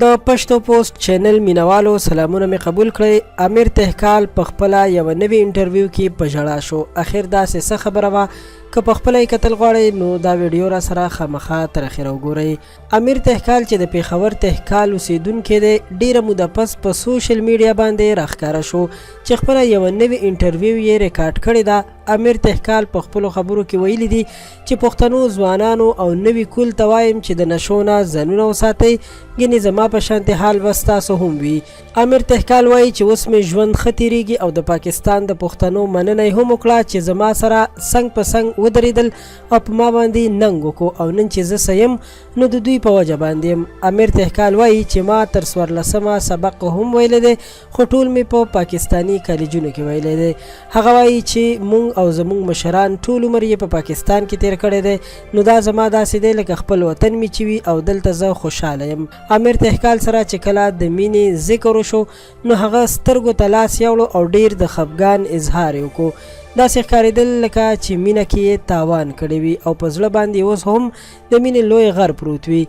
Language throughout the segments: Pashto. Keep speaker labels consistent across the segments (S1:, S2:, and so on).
S1: د پښتو پوسټ چینل مینوالو سلامونه می قبول کړئ. امیر تهکال په خپل یو نوی انټرویو کې په ژړا شو. اخر داسې څه خبره وه که په خپل یې کتل غواړئ نو دا ویډیو را سره خامخا تر اخره وګورئ. امیر تهکال چې د پیښور تهکال اوسیدونکی دی ډیره موده پس په سوشل میډیا باندې راښکاره شو چې خپله یوه نوې انټرویو یې ریکارډ کړې ده. امیر تهکال په خپلو خبرو کې ویلي دي چې پښتنو ځوانانو او نوي کول ته وایم چې د نشو نه ځانونه وساتئ، ګینې زما په شانتې حال به ستاسو هم وي. امیر تهکال وایي چې اوس مې ژوند ښه تېرېږي او د پاکستان د پښتنو مننه یې هم وکړه چې زما سره څنګ په څنګ ودرېدل او په ما باندې ننګ وکړو او نن چې زه څه یم نو د دوی په وجه باندې یم. امیر تهکال وایي چې ما تر 14مه سبق هم ویلی دی خو ټول مې په پاکستاني کالجونو کې ویلی دی. هغه وایي چې موږ او زموږ مشران ټول عمر یې په پاکستان کې تیر کړی دی، نو دا زما داسې دی لکه خپل وطن مې چې وي او دلته زه خوشحاله یم. امیر تهکال سره چې کله د مینې ذکر وشو نو هغه سترګو ته لاس یوړو او ډیر د خفګان اظهار یې وکړو. داسې ښکارېدل لکه چې مینه کې یې تاوان کړی وي او په زړه باندې اوس هم د مینې لوی غر پروت وي.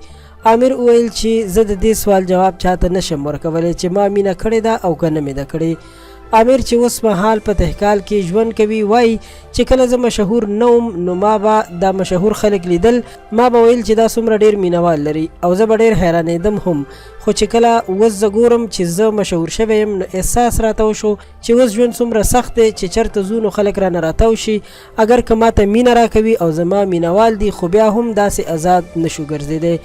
S1: امیر وویل چې زه د دې سوال جواب چاته نشم ورکولی چې ما مینه کړې ده او که نه مې ده کړې. امیر چې اوس مهال په تهکال کې ژوند کوي وایي چې کله زه مشهور نه وم نو ما به دا مشهور خلک لیدل، ما به ویل چې دا څومره ډېر مینوال لري او زه به ډېر حیرانېدم هم، خو چې کله اوس زه ګورم چې زه مشهور شوی یم نو احساس راته وشو چې اوس ژوند څومره سخت دی چې چېرته ځو نو خلک رانه راتاو شي، اگر که ماته مینه راکوي او زما مینوال دي خو بیا هم داسې آزاد نشو ګرځېدی.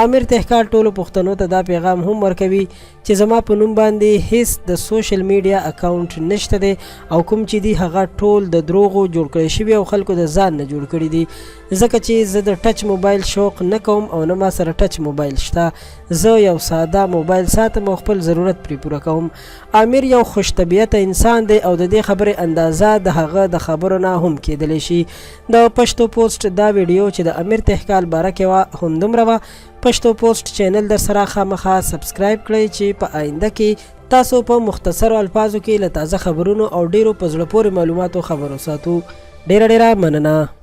S1: امیر تهکال ټولو پښتنو ته دا پیغام هم ورکوي چې زما په نوم باندې هیڅ د سوشل میډیا اکاونټ نشته دی او کوم چې دی هغه ټول د دروغو جوړ کړی شوي او خلکو د ځان نه جوړ کړي دي، ځکه چې زه د ټچ موبایل شوق نه کوم او نه ما سره ټچ موبایل شته. زه یو ساده موبایل ساتم او خپل ضرورت پرې پوره کوم. امیر یو خوش طبیعته انسان دی او د دې خبرې اندازه د هغه د خبرو نه هم کېدلی شي. د پښتو پوسټ دا ویډیو چې د امیر تهکال باره کې وه همدومره وه. پښتو پوسټ چینل در سره خامخا سبسکرایب کړئ چې په آینده کې تاسو په مختصرو الفاظو کې له تازه خبرونو او ډیرو په زړه پورې معلوماتو خبر وساتو. ډیره مننه.